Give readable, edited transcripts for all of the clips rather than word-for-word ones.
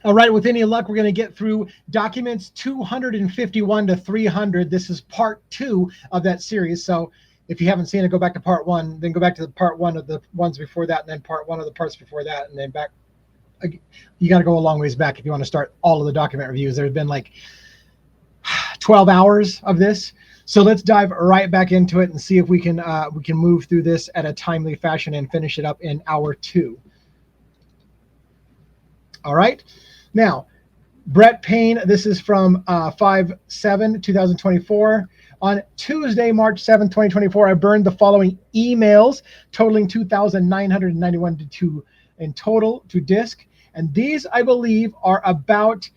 All right, with any luck, we're going to get through documents 251 to 300. This is part 2 of that series. So if you haven't seen it, go back to part 1, then go back to the part 1 of the ones before that, and then part 1 of the parts before that, and then back. You got to go a long ways back if you want to start all of the document reviews. There's been like 12 hours of this. So let's dive right back into it and see if we can move through this at a timely fashion and finish it up in hour 2. All right. Now, Brett Payne, this is from 5/7/2024. On Tuesday, March 7th, 2024, I burned the following emails totaling 2,991 in total to disk. And these, I believe, are about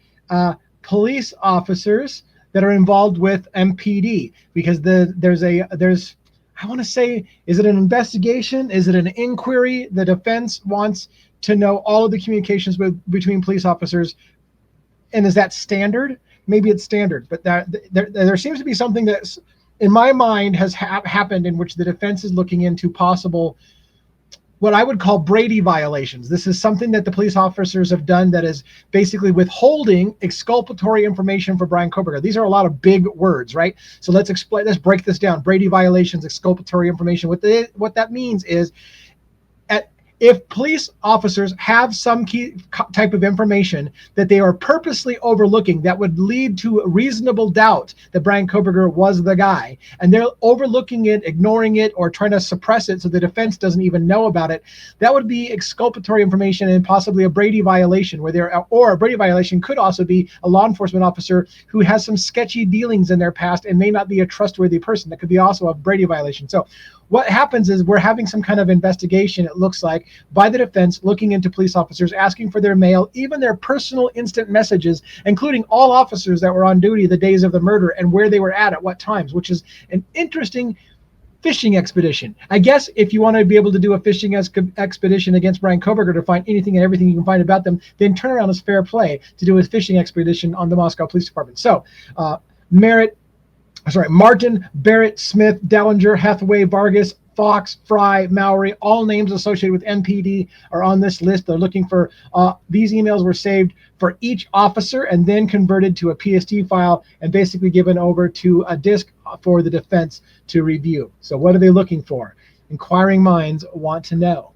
police officers that are involved with MPD, because there's I want to say, is it an investigation? Is it an inquiry? The defense wants to know all of the communications between police officers. And is that standard? Maybe it's standard, but there seems to be something that's, in my mind, has happened in which the defense is looking into possible, what I would call Brady violations. This is something that the police officers have done that is basically withholding exculpatory information for Bryan Kohberger. These are a lot of big words, right? So let's break this down. Brady violations, exculpatory information. What that means is, if police officers have some key type of information that they are purposely overlooking that would lead to reasonable doubt that Bryan Kohberger was the guy, and they're overlooking it, ignoring it, or trying to suppress it so the defense doesn't even know about it, that would be exculpatory information and possibly a Brady violation. Or a Brady violation could also be a law enforcement officer who has some sketchy dealings in their past and may not be a trustworthy person. That could be also a Brady violation. So what happens is we're having some kind of investigation, it looks like, by the defense looking into police officers, asking for their mail, even their personal instant messages, including all officers that were on duty the days of the murder and where they were at what times, which is an interesting fishing expedition. I guess if you want to be able to do a fishing expedition against Bryan Kohberger to find anything and everything you can find about them, then turnaround is fair play to do a fishing expedition on the Moscow Police Department. So Martin, Barrett, Smith, Dellinger, Hathaway, Vargas, Fox, Fry, Mowry, all names associated with MPD are on this list. They're looking for, these emails were saved for each officer and then converted to a PST file and basically given over to a disk for the defense to review. So what are they looking for? Inquiring minds want to know.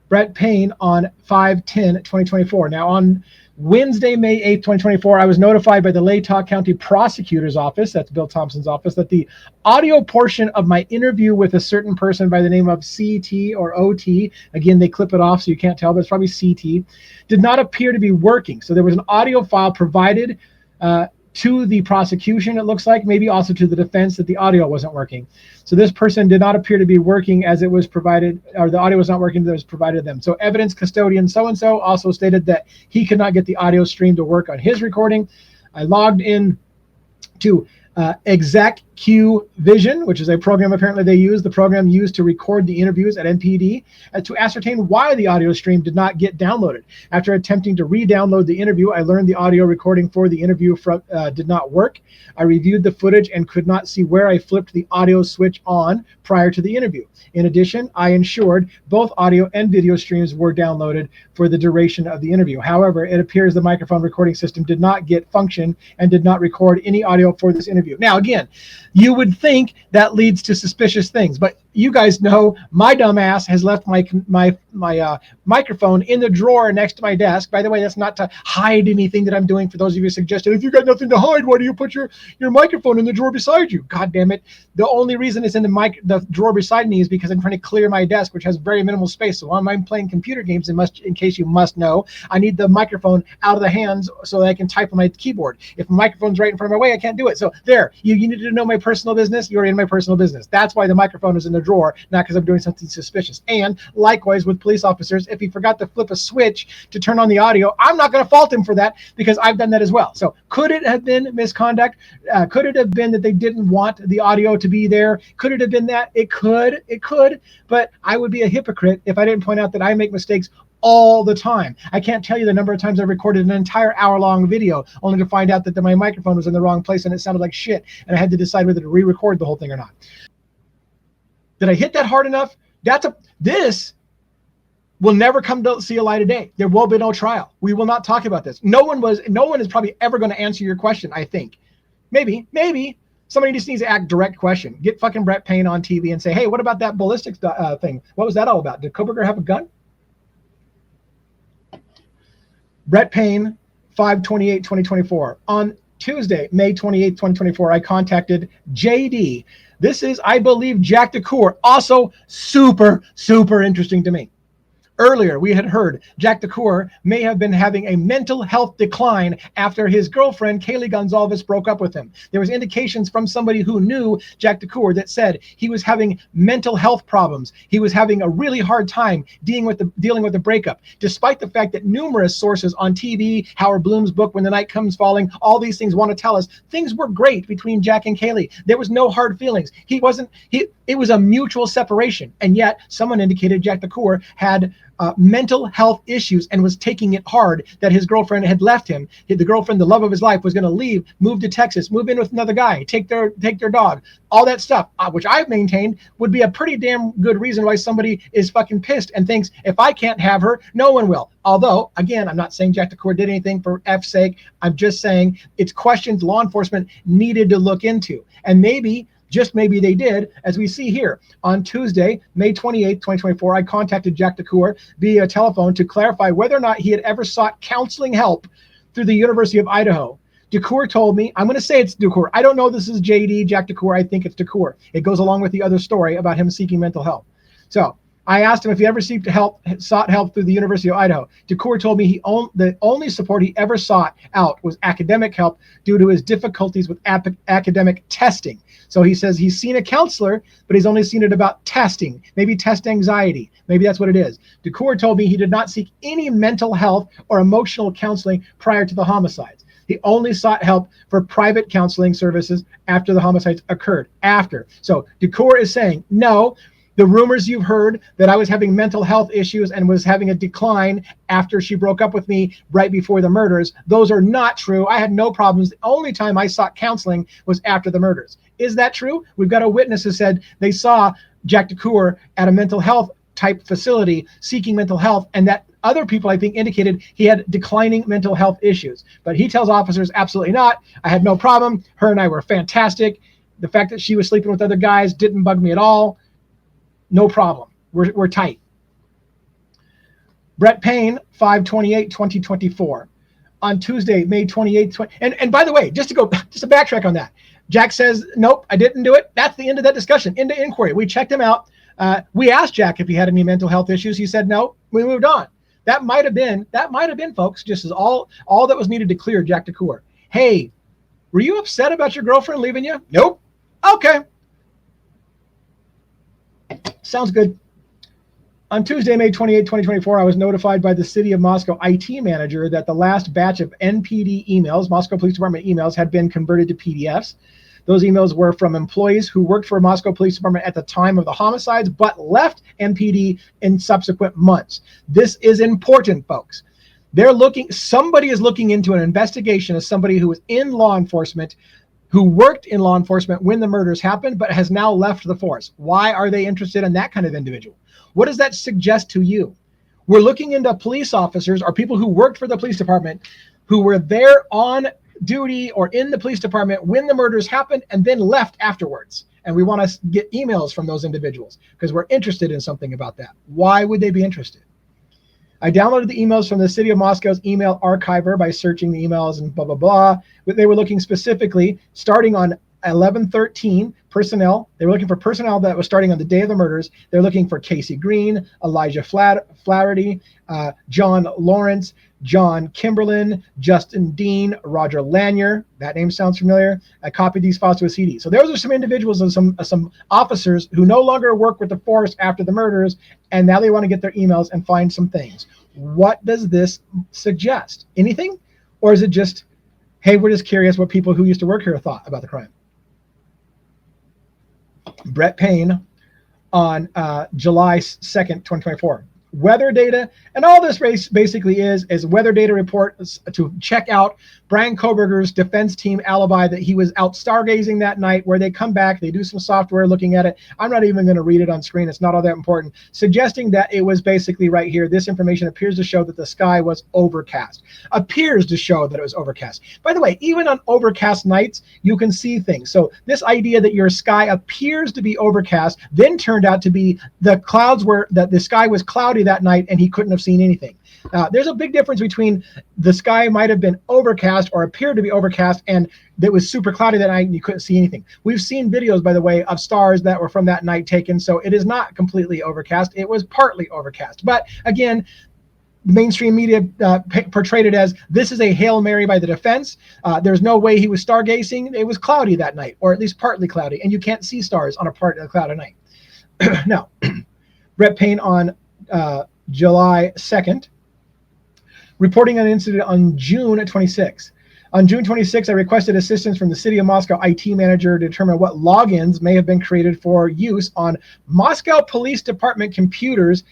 Brett Payne on 5/10/2024. Now on Wednesday, May 8th, 2024, I was notified by the Latah County Prosecutor's Office, that's Bill Thompson's office, that the audio portion of my interview with a certain person by the name of CT or OT, again, they clip it off so you can't tell, but it's probably CT, did not appear to be working. So there was an audio file provided to the prosecution, it looks like, maybe also to the defense, that the audio wasn't working. So this person did not appear to be working as it was provided, or the audio was not working that was provided to them. So evidence custodian so-and-so also stated that he could not get the audio stream to work on his recording. I logged in to ExecQVision, which is a program apparently they use, the program used to record the interviews at MPD, to ascertain why the audio stream did not get downloaded. After attempting to re-download the interview, I learned the audio recording for the interview did not work. I reviewed the footage and could not see where I flipped the audio switch on prior to the interview. In addition, I ensured both audio and video streams were downloaded for the duration of the interview. However, it appears the microphone recording system did not get function and did not record any audio for this interview. Now, again, you would think that leads to suspicious things, but you guys know my dumb ass has left my microphone in the drawer next to my desk. By the way, that's not to hide anything that I'm doing. For those of you suggested, if you got nothing to hide, why do you put your microphone in the drawer beside you? God damn it. The only reason it's in the drawer beside me is because I'm trying to clear my desk, which has very minimal space. So when I'm playing computer games, in case you must know, I need the microphone out of the hands so that I can type on my keyboard. If the microphone's right in front of my way, I can't do it. So there, you need to know my personal business. You're in my personal business. That's why the microphone is in the drawer, not because I'm doing something suspicious. And likewise with police officers, if he forgot to flip a switch to turn on the audio, I'm not going to fault him for that because I've done that as well. So could it have been misconduct? Could it have been that they didn't want the audio to be there? Could it have been that? It could, but I would be a hypocrite if I didn't point out that I make mistakes all the time. I can't tell you the number of times I've recorded an entire hour-long video only to find out that my microphone was in the wrong place and it sounded like shit, and I had to decide whether to re-record the whole thing or not. Did I hit that hard enough? This will never come to see a light of day. There will be no trial. We will not talk about this. No one is probably ever going to answer your question, I think. Maybe somebody just needs to ask direct question. Get fucking Brett Payne on TV and say, hey, what about that ballistics thing? What was that all about? Did Koberger have a gun? Brett Payne, 5/28/2024. On Tuesday, May 28th, 2024, I contacted JD. This is, I believe, Jack DeCour. Also super, super interesting to me. Earlier, we had heard Jack DeCour may have been having a mental health decline after his girlfriend, Kaylee Gonzalez, broke up with him. There was indications from somebody who knew Jack DeCour that said he was having mental health problems. He was having a really hard time dealing with the breakup, despite the fact that numerous sources on TV, Howard Bloom's book, When the Night Comes Falling, all these things want to tell us things were great between Jack and Kaylee. There was no hard feelings. It was a mutual separation. And yet someone indicated Jack DeCour had mental health issues and was taking it hard that his girlfriend had left him. The girlfriend, the love of his life, was going to leave, move to Texas, move in with another guy, take their dog, all that stuff, which I've maintained would be a pretty damn good reason why somebody is fucking pissed and thinks, if I can't have her, no one will. Although, again, I'm not saying Jack DeCour did anything for F's sake. I'm just saying it's questions law enforcement needed to look into. And maybe, just maybe they did, as we see here. On Tuesday, May 28th, 2024, I contacted Jack DeCour via telephone to clarify whether or not he had ever sought counseling help through the University of Idaho. DeCour told me, I'm going to say it's DeCour. I don't know this is JD, Jack DeCour. I think it's DeCour. It goes along with the other story about him seeking mental health. So I asked him if he ever sought help through the University of Idaho. DeCour told me the only support he ever sought out was academic help due to his difficulties with academic testing. So he says he's seen a counselor, but he's only seen it about testing, maybe test anxiety. Maybe that's what it is. DeCour told me he did not seek any mental health or emotional counseling prior to the homicides. He only sought help for private counseling services after the homicides occurred. So DeCour is saying, no, the rumors you've heard that I was having mental health issues and was having a decline after she broke up with me right before the murders, those are not true. I had no problems. The only time I sought counseling was after the murders. Is that true? We've got a witness who said they saw Jack DeCour at a mental health type facility seeking mental health, and that other people, I think, indicated he had declining mental health issues. But he tells officers, absolutely not. I had no problem. Her and I were fantastic. The fact that she was sleeping with other guys didn't bug me at all. No problem. We're tight. Brett Payne, 5/28/2024. On Tuesday, May 28th. And by the way, just to backtrack on that, Jack says, nope, I didn't do it. That's the end of that discussion, end of inquiry. We checked him out. We asked Jack if he had any mental health issues. He said no. We moved on. That might have been, folks, just as all that was needed to clear Jack DeCour. Hey, were you upset about your girlfriend leaving you? Nope. Okay. Sounds good. On Tuesday, May 28, 2024, I was notified by the City of Moscow IT manager that the last batch of MPD emails, Moscow Police Department emails, had been converted to PDFs. Those emails were from employees who worked for Moscow Police Department at the time of the homicides, but left MPD in subsequent months. This is important, folks. Somebody is looking into an investigation of somebody who was in law enforcement, who worked in law enforcement when the murders happened, but has now left the force. Why are they interested in that kind of individual? What does that suggest to you? We're looking into police officers or people who worked for the police department who were there on duty or in the police department when the murders happened and then left afterwards. And we want to get emails from those individuals because we're interested in something about that. Why would they be interested? I downloaded the emails from the City of Moscow's email archiver by searching the emails and blah, blah, blah. But they were looking specifically, starting on 11/13, personnel. They were looking for personnel that was starting on the day of the murders. They're looking for Casey Green, Elijah Flaherty, John Lawrence, John Kimberlin, Justin Dean, Roger Lanier. That name sounds familiar. I copied these files to a CD. So those are some individuals and some officers who no longer work with the force after the murders, and now they want to get their emails and find some things. What does this suggest? Anything? Or is it just, hey, we're just curious what people who used to work here thought about the crime? Brett Payne on July 2nd, 2024. weather data, and all this race basically is weather data reports to check out Brian Koberger's defense team alibi that he was out stargazing that night, where they come back, they do some software looking at it. I'm not even going to read it on screen. It's not all that important, suggesting that it was basically right here. This information appears to show that the sky was overcast. Appears to show that it was overcast. By the way, even on overcast nights, you can see things. So this idea that your sky appears to be overcast then turned out to be the clouds were that the sky was cloudy that night and he couldn't have seen anything. There's a big difference between the sky might have been overcast or appeared to be overcast and it was super cloudy that night and you couldn't see anything. We've seen videos, by the way, of stars that were from that night taken, so it is not completely overcast. It was partly overcast. But again, mainstream media portrayed it as this is a Hail Mary by the defense. There's no way he was stargazing. It was cloudy that night, or at least partly cloudy, and you can't see stars on a part of the cloud at night. Now, Rep Payne on July 2nd, reporting an incident on June 26. On June 26, I requested assistance from the City of Moscow IT manager to determine what logins may have been created for use on Moscow Police Department computers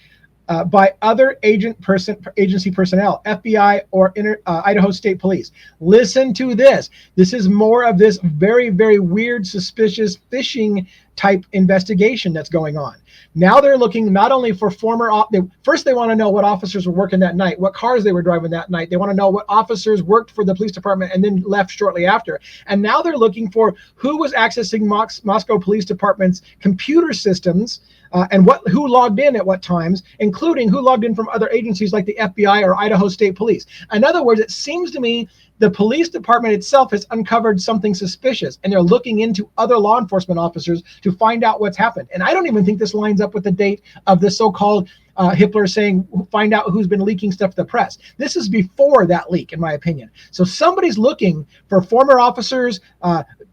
by other agency personnel, FBI or Idaho State Police. Listen to this. This is more of this very, very weird, suspicious phishing type investigation that's going on. Now they're looking not only for first they want to know what officers were working that night, what cars they were driving that night. They want to know what officers worked for the police department and then left shortly after. And now they're looking for who was accessing Moscow Police Department's computer systems and who logged in at what times, including who logged in from other agencies like the FBI or Idaho State Police. In other words, it seems to me the police department itself has uncovered something suspicious, and they're looking into other law enforcement officers to find out what's happened. And I don't even think this lines up with the date of the so-called Hitler saying, find out who's been leaking stuff to the press. This is before that leak, in my opinion. So somebody's looking for former officers,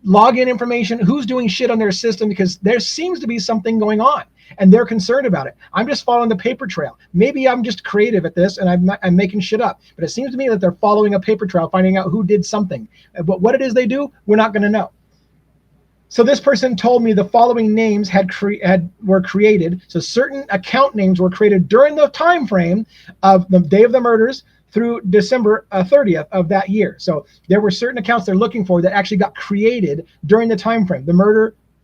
login information, who's doing shit on their system, because there seems to be something going on. And they're concerned about it. I'm just following the paper trail. Maybe I'm just creative at this and I'm making shit up. But it seems to me that they're following a paper trail, finding out who did something. But what it is they do, we're not going to know. So this person told me the following names were created. So certain account names were created during the time frame of the day of the murders through December 30th of that year. So there were certain accounts they're looking for that actually got created during the time frame,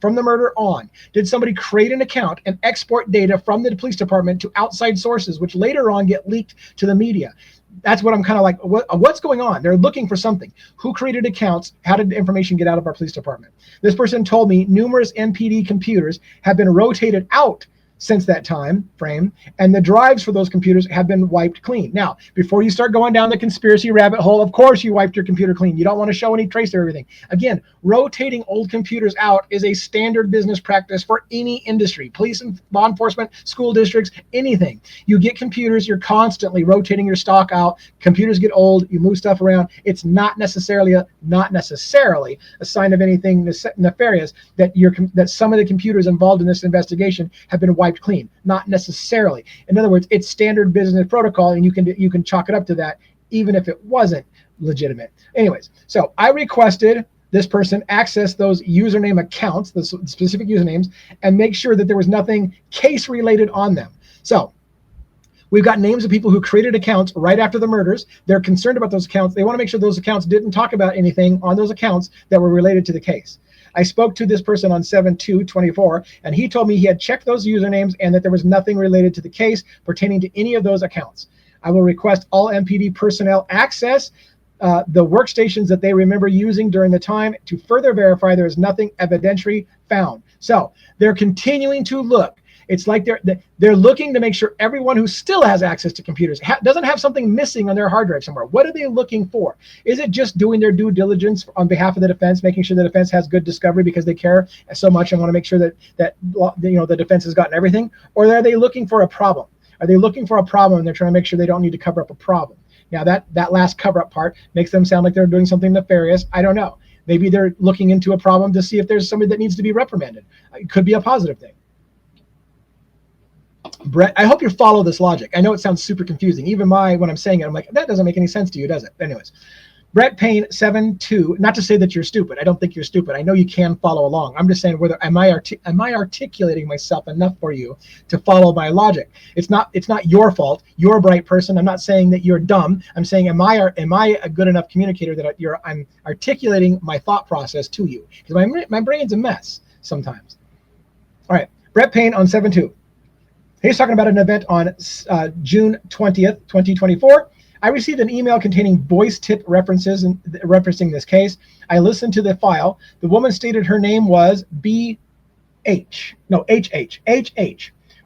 from the murder on. Did somebody create an account and export data from the police department to outside sources, which later on get leaked to the media? That's what I'm kind of like, what's going on? They're looking for something. Who created accounts? How did the information get out of our police department? This person told me numerous MPD computers have been rotated out since that time frame, and the drives for those computers have been wiped clean. Now, before you start going down the conspiracy rabbit hole, of course you wiped your computer clean. You don't want to show any trace of everything. Again, rotating old computers out is a standard business practice for any industry, police and law enforcement, school districts, anything. You get computers, you're constantly rotating your stock out. Computers get old, you move stuff around. It's not necessarily a sign of anything nefarious that some of the computers involved in this investigation have been wiped clean. Not necessarily. In other words, it's standard business protocol, and you can chalk it up to that, even if it wasn't legitimate. Anyways, so I requested this person access those username accounts, the specific usernames, and make sure that there was nothing case related on them. So we've got names of people who created accounts right after the murders. They're concerned about those accounts. They want to make sure those accounts didn't talk about anything on those accounts that were related to the case. I spoke to this person on 7/2/24, and he told me he had checked those usernames and that there was nothing related to the case pertaining to any of those accounts. I will request all MPD personnel access the workstations that they remember using during the time to further verify there is nothing evidentiary found. So they're continuing to look. It's like they're looking to make sure everyone who still has access to computers doesn't have something missing on their hard drive somewhere. What are they looking for? Is it just doing their due diligence on behalf of the defense, making sure the defense has good discovery because they care so much and want to make sure that the defense has gotten everything? Or are they looking for a problem? Are they looking for a problem and they're trying to make sure they don't need to cover up a problem? Now that last cover up part makes them sound like they're doing something nefarious. I don't know. Maybe they're looking into a problem to see if there's somebody that needs to be reprimanded. It could be a positive thing. Brett, I hope you follow this logic. I know it sounds super confusing. Even when I'm saying it, I'm like, that doesn't make any sense to you, does it? Anyways, Brett Payne 72. Not to say that you're stupid. I don't think you're stupid. I know you can follow along. I'm just saying whether am I articulating myself enough for you to follow my logic? It's not your fault. You're a bright person. I'm not saying that you're dumb. I'm saying am I a good enough communicator that I'm articulating my thought process to you? Because my brain's a mess sometimes. All right, Brett Payne on 7/2. He's talking about an event on June 20th, 2024. I received an email containing voice tip references and referencing this case. I listened to the file. The woman stated her name was HH,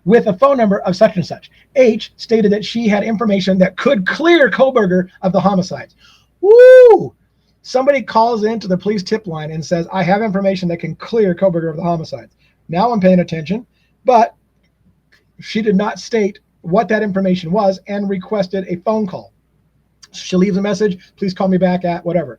with a phone number of such and such. H stated that she had information that could clear Kohberger of the homicides. Woo! Somebody calls into the police tip line and says, I have information that can clear Kohberger of the homicides. Now I'm paying attention, but she did not state what that information was and requested a phone call. She leaves a message, please call me back at whatever.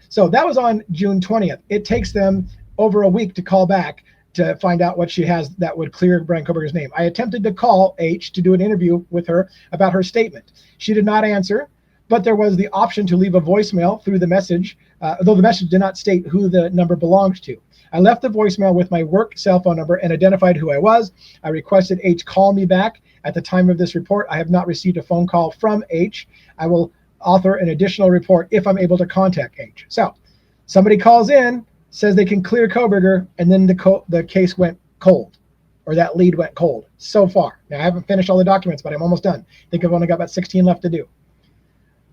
So that was on June 20th. It takes them over a week to call back to find out what she has that would clear Brian Kohberger's name. I attempted to call H to do an interview with her about her statement. She did not answer, but there was the option to leave a voicemail through the message, though the message did not state who the number belongs to. I left the voicemail with my work cell phone number and identified who I was. I requested H call me back. At the time of this report, I have not received a phone call from H. I will author an additional report if I'm able to contact H. So somebody calls in, says they can clear Kohberger, and then the case went cold, or that lead went cold so far. Now, I haven't finished all the documents, but I'm almost done. I think I've only got about 16 left to do.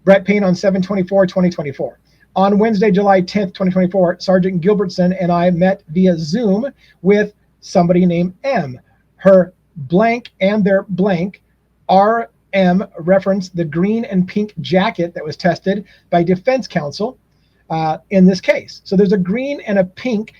Brett Payne on 7/24/2024. On Wednesday, July 10th, 2024, Sergeant Gilbertson and I met via Zoom with somebody named M. Her blank and their blank RM referenced the green and pink jacket that was tested by defense counsel in this case. So there's a green and a pink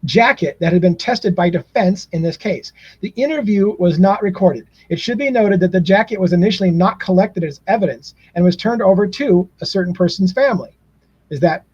jacket that had been tested by defense in this case. The interview was not recorded. It should be noted that the jacket was initially not collected as evidence and was turned over to a certain person's family. Is that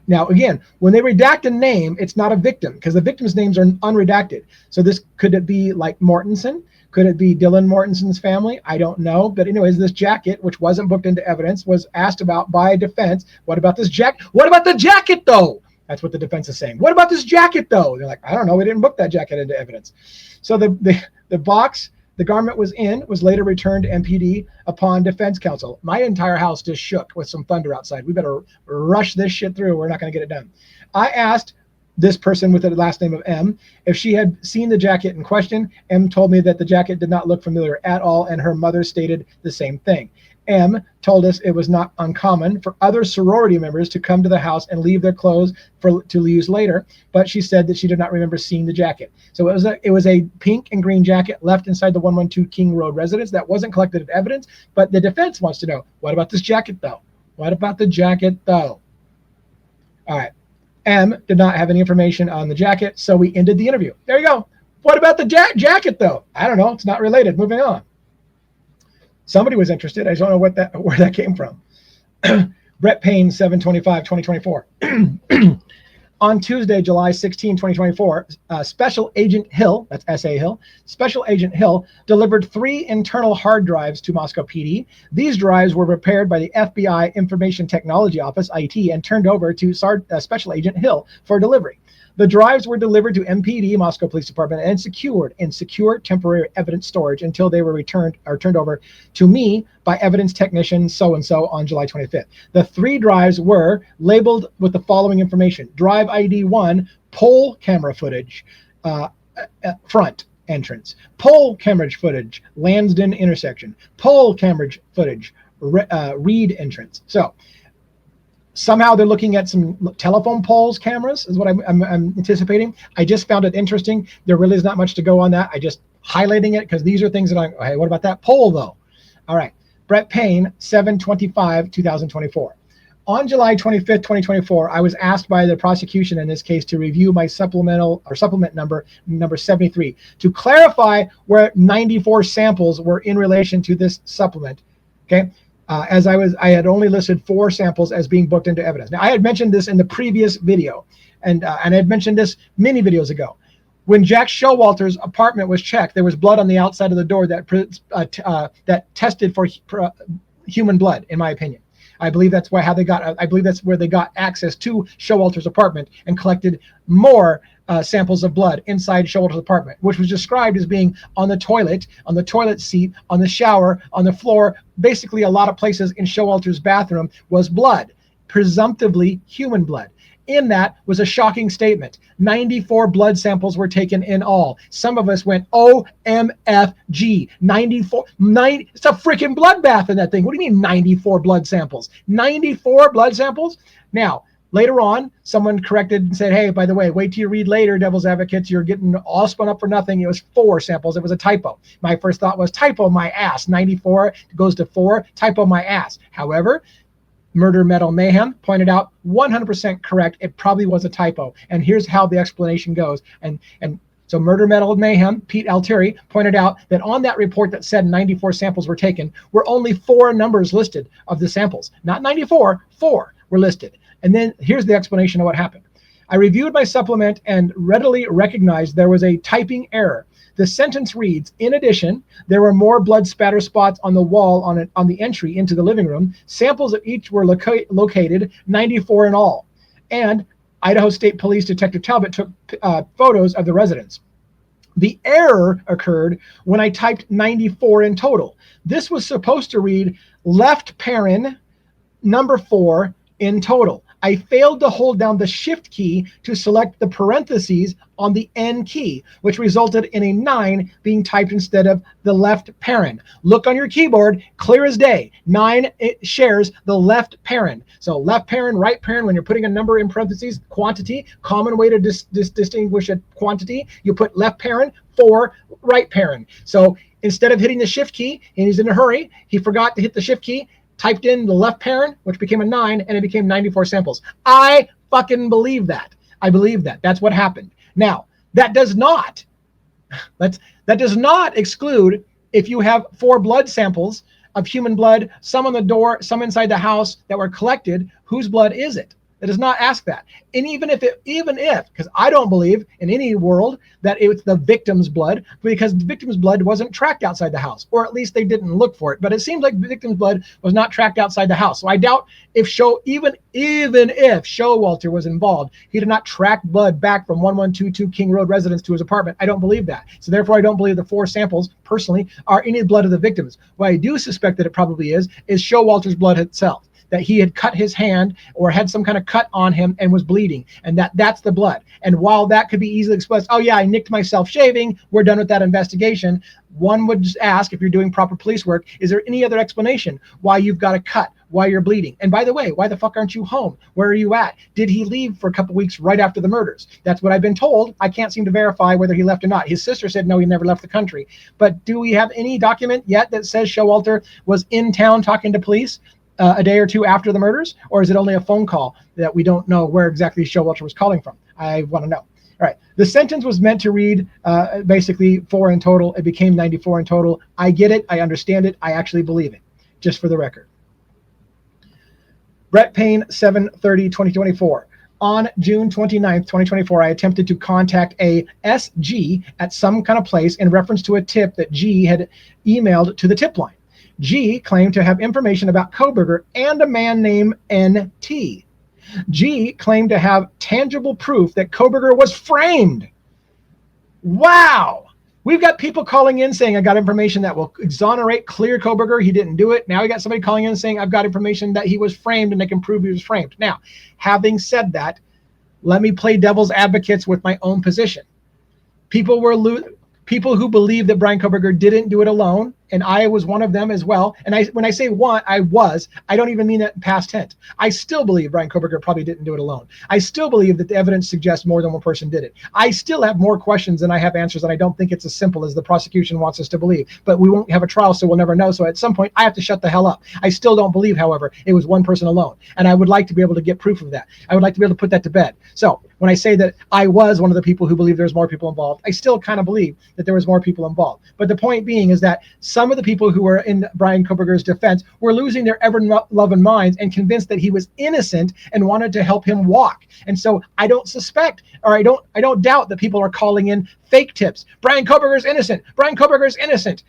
now again, when they redact a name, it's not a victim because the victim's names are unredacted. So this could it be like Mortensen? Could it be Dylan Mortensen's family? I don't know. But anyways, this jacket, which wasn't booked into evidence, was asked about by defense. What about this jacket? What about the jacket though? That's what the defense is saying. What about this jacket though? They're like, I don't know. We didn't book that jacket into evidence. So the box the garment was later returned to MPD upon defense counsel. My entire house just shook with some thunder outside. We better rush this shit through. We're not going to get it done. I asked this person with the last name of M if she had seen the jacket in question. M told me that the jacket did not look familiar at all, and her mother stated the same thing. M told us it was not uncommon for other sorority members to come to the house and leave their clothes to use later, but she said that she did not remember seeing the jacket. So it was a pink and green jacket left inside the 112 King Road residence that wasn't collected as evidence, but the defense wants to know, what about this jacket though? What about the jacket though? All right. M did not have any information on the jacket, so we ended the interview. There you go. What about the jacket though? I don't know. It's not related. Moving on. Somebody was interested. I just don't know where that came from. Brett Payne, 7/25/2024. On Tuesday, July 16, 2024, Special Agent Hill, that's S.A. Hill, Special Agent Hill delivered 3 internal hard drives to Moscow PD. These drives were prepared by the FBI Information Technology Office, IT, and turned over to Special Agent Hill for delivery. The drives were delivered to MPD, Moscow Police Department, and secured in secure temporary evidence storage until they were turned over to me by evidence technician so-and-so on July 25th. The 3 drives were labeled with the following information: Drive ID 1, pole camera footage, front entrance; pole camera footage, Lansdowne intersection; pole camera footage, Reed entrance. So somehow they're looking at some telephone poles cameras is what I'm anticipating. I just found it interesting. There really is not much to go on that. I just highlighting it because these are things that hey, what about that pole though? All right. Brett Payne, 7/25/2024. On July 25th, 2024, I was asked by the prosecution in this case to review my supplement number 73 to clarify where 94 samples were in relation to this supplement. Okay. As I had only listed 4 samples as being booked into evidence. Now, I had mentioned this in the previous video, and I had mentioned this many videos ago. When Jack Showalter's apartment was checked, there was blood on the outside of the door that tested for human blood, in my opinion. I believe that's why I believe that's where they got access to Showalter's apartment and collected more samples of blood inside Showalter's apartment, which was described as being on the toilet seat, on the shower, on the floor. Basically, a lot of places in Showalter's bathroom was blood, presumptively human blood. In that was a shocking statement. 94 blood samples were taken in all. Some of us went, OMFG. 94, it's a freaking bloodbath in that thing. What do you mean 94 blood samples? 94 blood samples? Now, later on, someone corrected and said, hey, by the way, wait till you read later, devil's advocates, you're getting all spun up for nothing. It was 4 samples. It was a typo. My first thought was typo my ass. 94 goes to 4, typo my ass. However, Murder Metal Mayhem pointed out 100% correct. It probably was a typo. And here's how the explanation goes. And so Murder Metal Mayhem, Pete Altieri, pointed out that on that report that said 94 samples were taken, were only 4 numbers listed of the samples. Not 94, 4 were listed. And then here's the explanation of what happened. I reviewed my supplement and readily recognized there was a typing error. The sentence reads, in addition, there were more blood spatter spots on the wall on the entry into the living room. Samples of each were located, 94 in all. And Idaho State Police Detective Talbot took photos of the residents. The error occurred when I typed 94 in total. This was supposed to read left paren, number 4 in total. I failed to hold down the shift key to select the parentheses on the N key, which resulted in a 9 being typed instead of the left paren. Look on your keyboard, clear as day. 9, it shares the left paren. So left paren, right paren, when you're putting a number in parentheses, quantity, common way to distinguish a quantity, you put left paren, 4, right paren. So instead of hitting the shift key, and he's in a hurry, he forgot to hit the shift key, typed in the left paren, which became a 9, and it became 94 samples. I fucking believe that. I believe that. That's what happened. Now, that does not exclude if you have 4 blood samples of human blood, some on the door, some inside the house that were collected, whose blood is it? It does not ask that. And even if, because I don't believe in any world that it's the victim's blood, because the victim's blood wasn't tracked outside the house, or at least they didn't look for it. But it seems like the victim's blood was not tracked outside the house. So I doubt if even if Showalter was involved, he did not track blood back from 1122 King Road residence to his apartment. I don't believe that. So therefore, I don't believe the 4 samples personally are any blood of the victims. What I do suspect that it probably is Showalter's blood itself, that he had cut his hand or had some kind of cut on him and was bleeding, and that's the blood. And while that could be easily expressed, oh yeah, I nicked myself shaving, we're done with that investigation, one would just ask, if you're doing proper police work, is there any other explanation why you've got a cut, why you're bleeding? And by the way, why the fuck aren't you home? Where are you at? Did he leave for a couple weeks right after the murders? That's what I've been told. I can't seem to verify whether he left or not. His sister said no, he never left the country. But do we have any document yet that says Showalter was in town talking to police a day or two after the murders? Or is it only a phone call that we don't know where exactly Showalter was calling from? I want to know. All right. The sentence was meant to read basically 4 in total. It became 94 in total. I get it. I understand it. I actually believe it, just for the record. Brett Payne, 7/30/2024. On June 29th, 2024, I attempted to contact a SG at some kind of place in reference to a tip that G had emailed to the tip line. G claimed to have information about Kohberger and a man named NT. G claimed to have tangible proof that Kohberger was framed. Wow. We've got people calling in saying, I got information that will exonerate, clear Kohberger. He didn't do it. Now we got somebody calling in saying, I've got information that he was framed and they can prove he was framed. Now, having said that, let me play devil's advocates with my own position. People who believe that Brian Kohberger didn't do it alone, and I was one of them as well. And when I say one, I don't even mean that in past tense. I still believe Brian Kohberger probably didn't do it alone. I still believe that the evidence suggests more than one person did it. I still have more questions than I have answers, and I don't think it's as simple as the prosecution wants us to believe. But we won't have a trial, so we'll never know. So at some point, I have to shut the hell up. I still don't believe, however, it was one person alone. And I would like to be able to get proof of that. I would like to be able to put that to bed. So when I say that I was one of the people who believe there's more people involved, I still kind of believe that there was more people involved. But the point being is that some of the people who were in Brian Kohberger's defense were losing their ever-loving minds and convinced that he was innocent and wanted to help him walk. And so I don't suspect, or I don't doubt that people are calling in fake tips. Brian Kohberger's innocent. Brian Kohberger's innocent.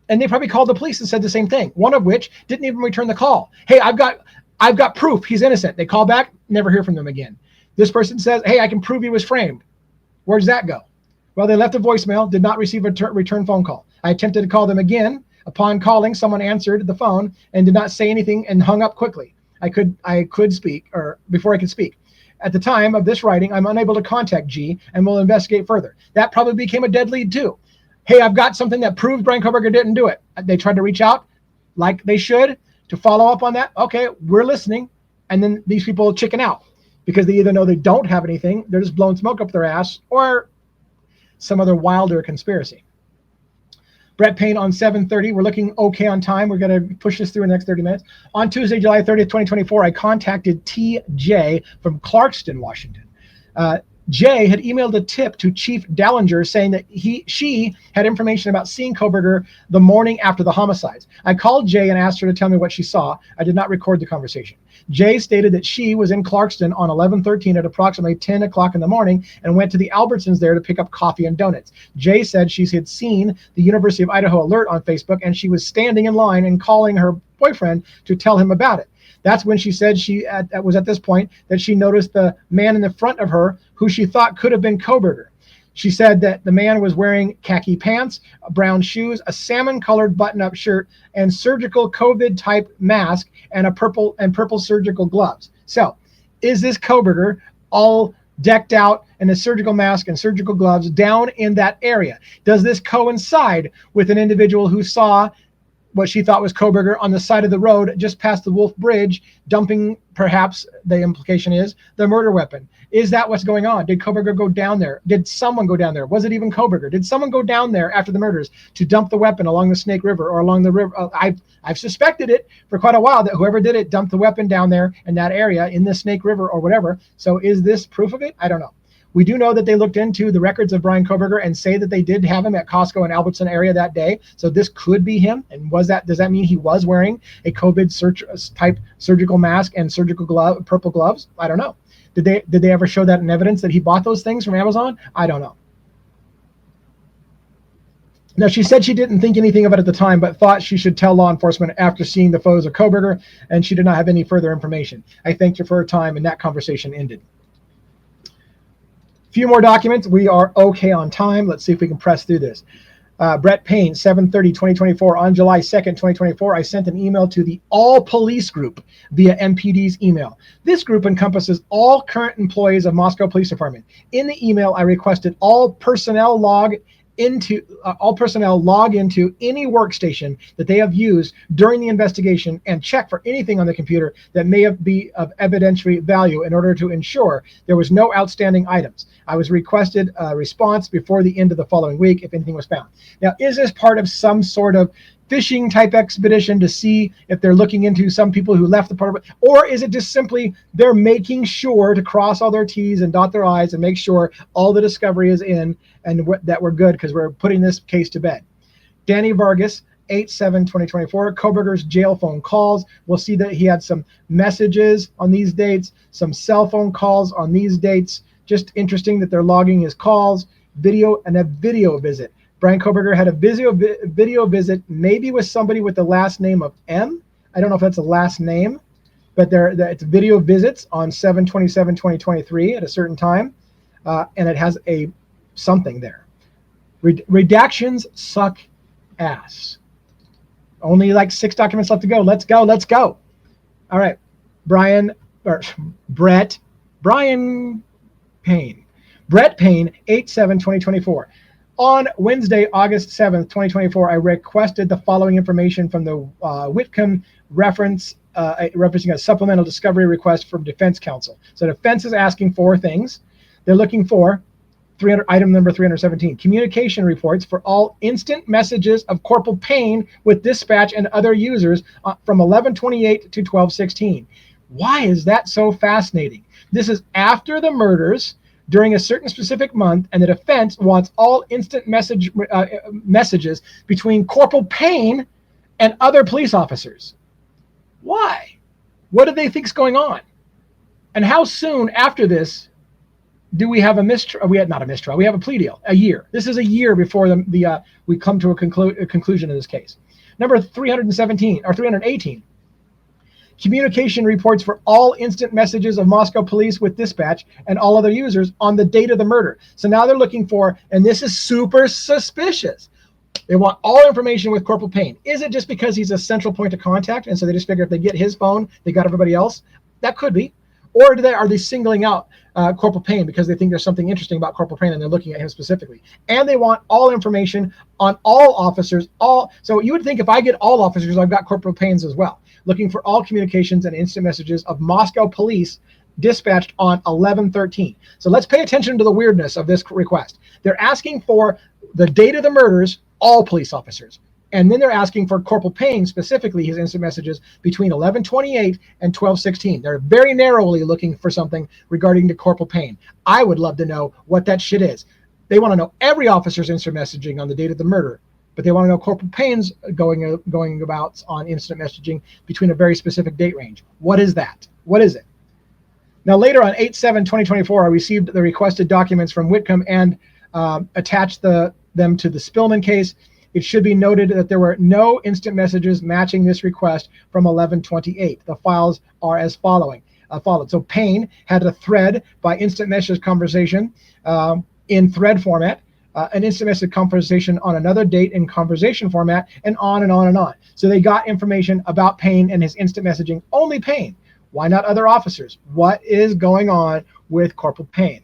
And they probably called the police and said the same thing, one of which didn't even return the call. Hey, I've got I've got proof he's innocent. They call back, never hear from them again. This person says, hey, I can prove he was framed. Where does that go? Well, they left a voicemail, did not receive a return phone call. I attempted to call them again. Upon calling, someone answered the phone and did not say anything and hung up quickly. I could speak, or before I could speak. At the time of this writing, I'm unable to contact G and will investigate further. That probably became a dead lead too. Hey, I've got something that proves Brian Koberger didn't do it. They tried to reach out like they should to follow up on that. Okay, we're listening. And then these people chicken out because they either know they don't have anything, they're just blowing smoke up their ass, or some other wilder conspiracy. Brett Payne on 7:30. We're looking okay on time. We're going to push this through in the next 30 minutes. On Tuesday, July 30th, 2024, I contacted TJ from Clarkston, Washington. Jay had emailed a tip to Chief Dallinger saying that she had information about seeing Koberger the morning after the homicides. I called Jay and asked her to tell me what she saw. I did not record the conversation. Jay stated that she was in Clarkston on 11/13 at approximately 10 o'clock in the morning and went to the Albertsons there to pick up coffee and donuts. Jay said she had seen the University of Idaho alert on Facebook and she was standing in line and calling her boyfriend to tell him about it. That's when she said was at this point that she noticed the man in the front of her who she thought could have been Koberger. She said that the man was wearing khaki pants, brown shoes, a salmon-colored button-up shirt, and surgical COVID-type mask, and purple surgical gloves. So, is this Koberger all decked out in a surgical mask and surgical gloves down in that area? Does this coincide with an individual who saw what she thought was Koberger on the side of the road just past the Wolf Bridge, dumping, perhaps the implication is, the murder weapon? Is that what's going on? Did Koberger go down there? Did someone go down there? Was it even Koberger? Did someone go down there after the murders to dump the weapon along the Snake River or along the river? I've suspected it for quite a while that whoever did it dumped the weapon down there in that area in the Snake River or whatever. So is this proof of it? I don't know. We do know that they looked into the records of Brian Koberger and say that they did have him at Costco and Albertson area that day. So this could be him. And does that mean he was wearing a COVID type surgical mask and surgical purple gloves? I don't know. Did they ever show that in evidence that he bought those things from Amazon? I don't know. Now, she said she didn't think anything of it at the time, but thought she should tell law enforcement after seeing the photos of Koberger, and she did not have any further information. I thanked her for her time, and that conversation ended. Few more documents. We are okay on time. Let's see if we can press through this. Brett Payne, 7/30/2024. On July 2nd, 2024, I sent an email to the All Police Group via MPD's email. This group encompasses all current employees of Moscow Police Department. In the email, I requested all personnel log into any workstation that they have used during the investigation and check for anything on the computer that may be of evidentiary value in order to ensure there was no outstanding items. I was requested a response before the end of the following week if anything was found. Now, is this part of some sort of fishing type expedition to see if they're looking into some people who left the part, or is it just simply they're making sure to cross all their T's and dot their I's and make sure all the discovery is in and that we're good because we're putting this case to bed? Danny Vargas, 8/7/2024, Koberger's jail phone calls. We'll see that he had some messages on these dates, some cell phone calls on these dates. Just interesting that they're logging his calls, video, and a video visit. Brian Koberger had a video visit, maybe with somebody with the last name of M. I don't know if that's a last name, but it's video visits on 7/27/2023 at a certain time, and it has a something there. Redactions suck ass. Only like 6 documents left to go. Let's go. Let's go. All right, Brett Payne. Brett Payne, 8/7/2024. On Wednesday, August 7th, 2024, I requested the following information from the Whitcomb referencing a supplemental discovery request from Defense Counsel. So defense is asking for things. They're looking for item number 317, communication reports for all instant messages of Corporal Payne with dispatch and other users from 11/28 to 12/16. Why is that so fascinating? This is after the murders during a certain specific month, and the defense wants all instant messages between Corporal Payne and other police officers. Why? What do they think is going on? And how soon after this do we have a mistrial? We have a plea deal. A year. This is a year before we come to a conclusion in this case. Number 317 or 318. communication reports for all instant messages of Moscow police with dispatch and all other users on the date of the murder. So now they're looking for, and this is super suspicious, they want all information with Corporal Payne. Is it just because he's a central point of contact, and so they just figure if they get his phone, they got everybody else? That could be. Or are they singling out Corporal Payne because they think there's something interesting about Corporal Payne and they're looking at him specifically? And they want all information on all officers. So you would think if I get all officers, I've got Corporal Payne's as well. Looking for all communications and instant messages of Moscow police dispatched on 11/13. So let's pay attention to the weirdness of this request. They're asking for the date of the murders, all police officers. And then they're asking for Corporal Payne, specifically his instant messages between 11/28 and 12/16. They're very narrowly looking for something regarding to Corporal Payne. I would love to know what that shit is. They want to know every officer's instant messaging on the date of the murder, but they want to know Corporal Payne's going about on instant messaging between a very specific date range. What is that? What is it? Now, later on 8/7/2024, I received the requested documents from Whitcomb and attached them to the Spillman case. It should be noted that there were no instant messages matching this request from 11/28. The files are as followed. So Payne had a thread by instant message conversation in thread format, an instant message conversation on another date in conversation format, and on and on and on. So they got information about Payne and his instant messaging, only Payne. Why not other officers? What is going on with Corporal Payne?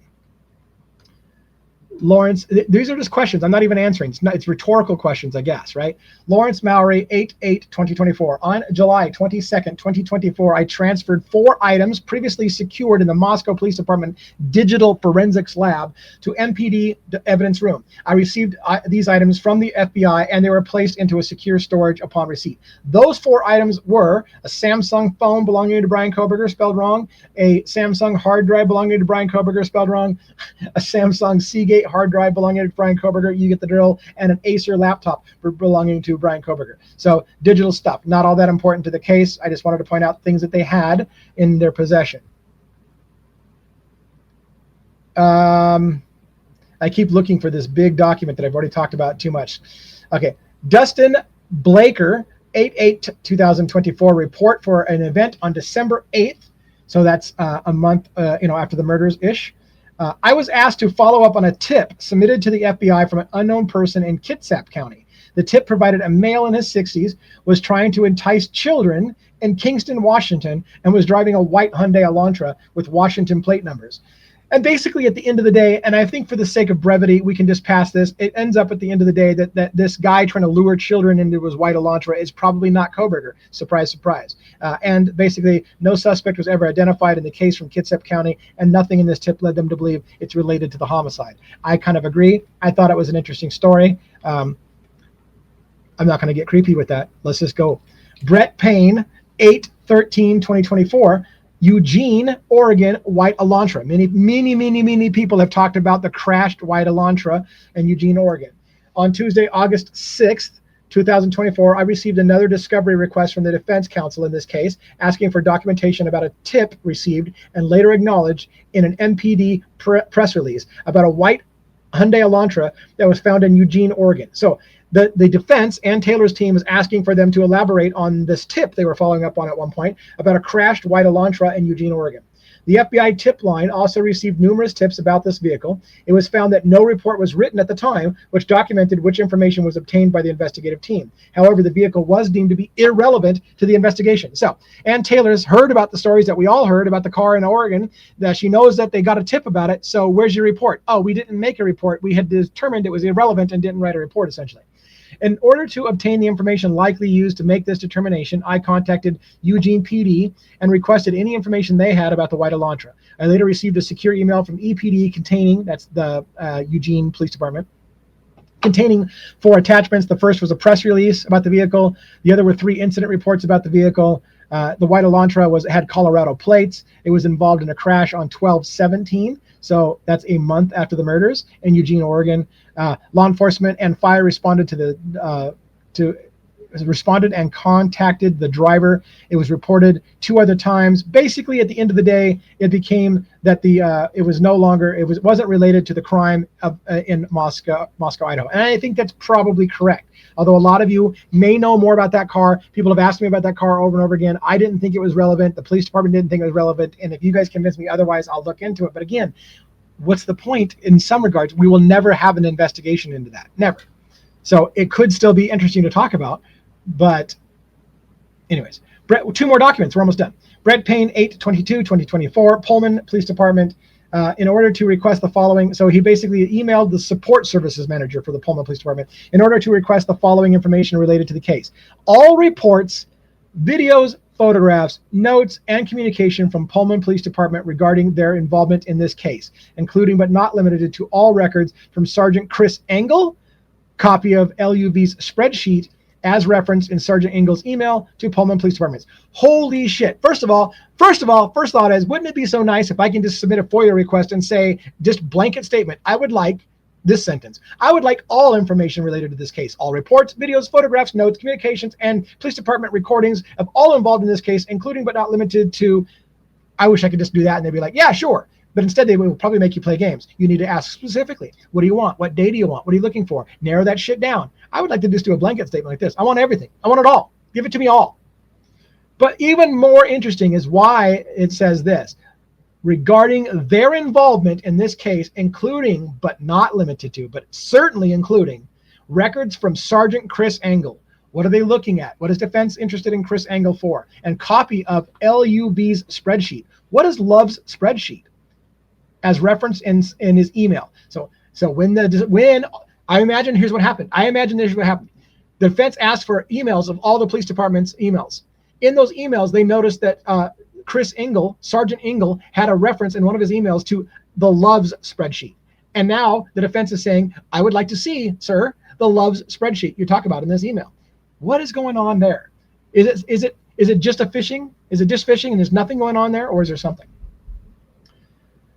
Lawrence, these are just questions. I'm not even answering. It's rhetorical questions, I guess, right? Lawrence Mowry, 8/8/2024. On July 22nd, 2024, I transferred 4 items previously secured in the Moscow Police Department Digital Forensics Lab to MPD evidence room. I received these items from the FBI, and they were placed into a secure storage upon receipt. Those 4 items were a Samsung phone belonging to Brian Koberger, spelled wrong, a Samsung hard drive belonging to Brian Koberger, spelled wrong, a Samsung Seagate hard drive belonging to Brian Koberger, you get the drill, and an Acer laptop belonging to Brian Koberger. So digital stuff, not all that important to the case. I just wanted to point out things that they had in their possession. I keep looking for this big document that I've already talked about too much. Okay, Dustin Blaker, 8/8/2024, report for an event on December 8th. So that's a month, after the murders-ish. I was asked to follow up on a tip submitted to the FBI from an unknown person in Kitsap County. The tip provided a male in his 60s was trying to entice children in Kingston, Washington, and was driving a white Hyundai Elantra with Washington plate numbers. And basically at the end of the day, and I think for the sake of brevity, we can just pass this, it ends up at the end of the day that this guy trying to lure children into his white Elantra is probably not Koberger. Surprise, surprise. And basically, no suspect was ever identified in the case from Kitsap County, and nothing in this tip led them to believe it's related to the homicide. I kind of agree. I thought it was an interesting story. I'm not going to get creepy with that. Let's just go. Brett Payne, 8/13/2024. Eugene, Oregon, white Elantra. Many people have talked about the crashed white Elantra in Eugene, Oregon. On Tuesday, August 6th, 2024, I received another discovery request from the defense counsel in this case, asking for documentation about a tip received and later acknowledged in an MPD press release about a white Hyundai Elantra that was found in Eugene, Oregon. So the defense and Taylor's team is asking for them to elaborate on this tip they were following up on at one point about a crashed white Elantra in Eugene, Oregon. The FBI tip line also received numerous tips about this vehicle. It was found that no report was written at the time, which documented which information was obtained by the investigative team. However, the vehicle was deemed to be irrelevant to the investigation. So, Ann Taylor's heard about the stories that we all heard about the car in Oregon, that she knows that they got a tip about it. So where's your report? Oh, we didn't make a report. We had determined it was irrelevant and didn't write a report, essentially. In order to obtain the information likely used to make this determination, I contacted Eugene PD and requested any information they had about the white Elantra. I later received a secure email from EPD containing, that's the Eugene Police Department, containing 4 attachments. The first was a press release about the vehicle. The other were 3 incident reports about the vehicle. The white Elantra had Colorado plates. It was involved in a crash on 12/17. So that's a month after the murders in Eugene, Oregon. Law enforcement and fire responded to responded and contacted the driver. It was reported 2 other times. Basically, at the end of the day, it became that it was no longer, it wasn't related to the crime in Moscow, Idaho. And I think that's probably correct. Although a lot of you may know more about that car. People have asked me about that car over and over again. I didn't think it was relevant. The police department didn't think it was relevant. And if you guys convince me otherwise, I'll look into it. But again, what's the point? In some regards, we will never have an investigation into that. Never. So it could still be interesting to talk about. But anyways, Brett, 2 more documents. We're almost done. Brett Payne, 8/22/2024, Pullman Police Department. In order to request the following, so he basically emailed the support services manager for the Pullman Police Department in order to request the following information related to the case. All reports, videos, photographs, notes, and communication from Pullman Police Department regarding their involvement in this case, including but not limited to all records from Sergeant Chris Engel, copy of LUV's spreadsheet as referenced in Sergeant Engel's email to Pullman Police Departments. Holy shit. First thought is, wouldn't it be so nice if I can just submit a FOIA request and say, just blanket statement, I would like this sentence. I would like all information related to this case. All reports, videos, photographs, notes, communications, and police department recordings of all involved in this case, including but not limited to. I wish I could just do that and they'd be like, yeah, sure. But instead, they will probably make you play games. You need to ask specifically, what do you want? What day do you want? What are you looking for? Narrow that shit down. I would like to just do a blanket statement like this. I want everything. I want it all. Give it to me all. But even more interesting is why it says this. Regarding their involvement in this case, including, but not limited to, but certainly including, records from Sergeant Chris Engel. What are they looking at? What is defense interested in Chris Engel for? And copy of LUB's spreadsheet. What is Love's spreadsheet? As referenced in his email. So when I imagine, here's what happened. The defense asked for emails of all the police department's emails. In those emails, they noticed that Chris Engel, Sergeant Engel, had a reference in one of his emails to the Love's spreadsheet. And now the defense is saying, I would like to see, sir, the Love's spreadsheet you talk about in this email. What is going on there? Is it just a phishing? Is it just phishing and there's nothing going on there, or is there something?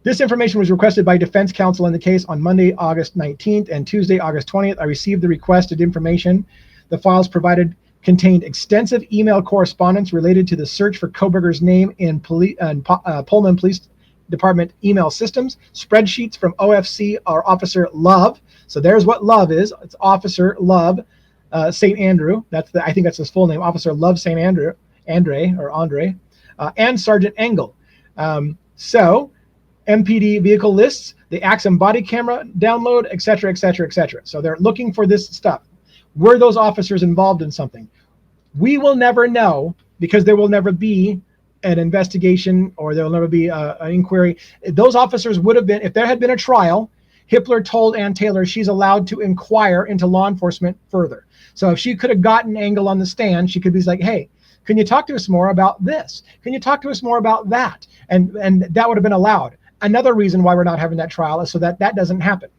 This information was requested by defense counsel in the case on Monday, August 19th and Tuesday, August 20th. I received the requested information. The files provided contained extensive email correspondence related to the search for Koberger's name in Pullman Police Department email systems, spreadsheets from OFC or Officer Love. So there's what Love is. It's Officer Love St. Andrew. I think that's his full name, Officer Love St. Andrew, Andre, and Sergeant Engel. So MPD vehicle lists, the Axum body camera download, et cetera, et cetera, et cetera. So they're looking for this stuff. Were those officers involved in something? We will never know, because there will never be an investigation, or there will never be an inquiry. Those officers would have been, if there had been a trial, Hippler told Ann Taylor she's allowed to inquire into law enforcement further. So if she could have gotten Engel on the stand, she could be like, hey, can you talk to us more about this? Can you talk to us more about that? And that would have been allowed. Another reason why we're not having that trial is so that doesn't happen,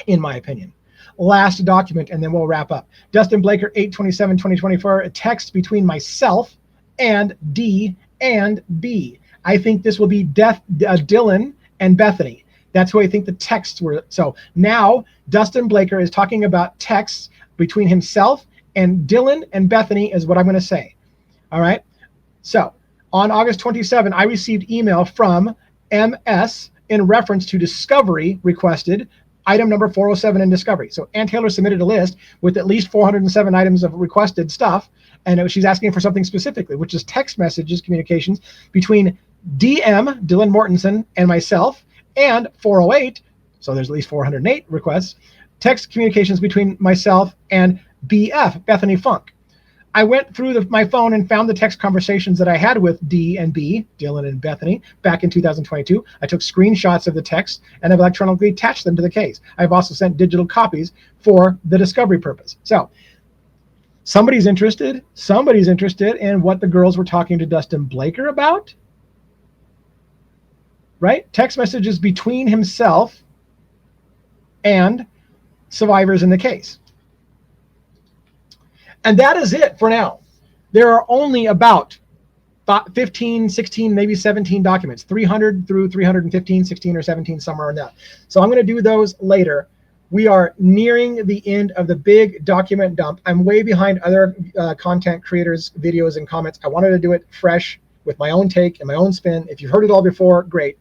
in my opinion. Last document, and then we'll wrap up. Dustin Blaker, 8/27/2024, a text between myself and D and B. I think this will be Dylan and Bethany. That's who I think the texts were. So now Dustin Blaker is talking about texts between himself and Dylan and Bethany is what I'm going to say. All right. So on August 27, I received email from MS in reference to discovery requested, item number 407 in discovery. So Ann Taylor submitted a list with at least 407 items of requested stuff, and she's asking for something specifically, which is text messages communications between DM, Dylan Mortensen, and myself, and 408, so there's at least 408 requests, text communications between myself and BF, Bethany Funk. I went through my phone and found the text conversations that I had with D and B, Dylan and Bethany, back in 2022. I took screenshots of the text and have electronically attached them to the case. I've also sent digital copies for the discovery purpose. So somebody's interested in what the girls were talking to Dustin Blaker about, right? Text messages between himself and survivors in the case. And that is it for now. There are only about 15, 16, maybe 17 documents, 300 through 315, 16 or 17, somewhere in that. So I'm going to do those later. We are nearing the end of the big document dump. I'm way behind other content creators' videos and comments. I wanted to do it fresh with my own take and my own spin. If you've heard it all before, great.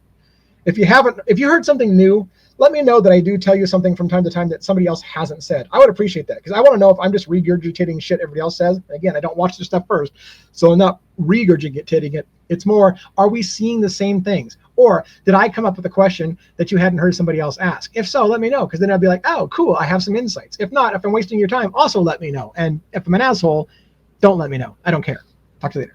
If you haven't, if you heard something new, let me know that I do tell you something from time to time that somebody else hasn't said. I would appreciate that, because I want to know if I'm just regurgitating shit everybody else says. Again, I don't watch their stuff first, so I'm not regurgitating it. It's more, are we seeing the same things? Or did I come up with a question that you hadn't heard somebody else ask? If so, let me know, because then I'll be like, oh, cool, I have some insights. If not, if I'm wasting your time, also let me know. And if I'm an asshole, don't let me know. I don't care. Talk to you later.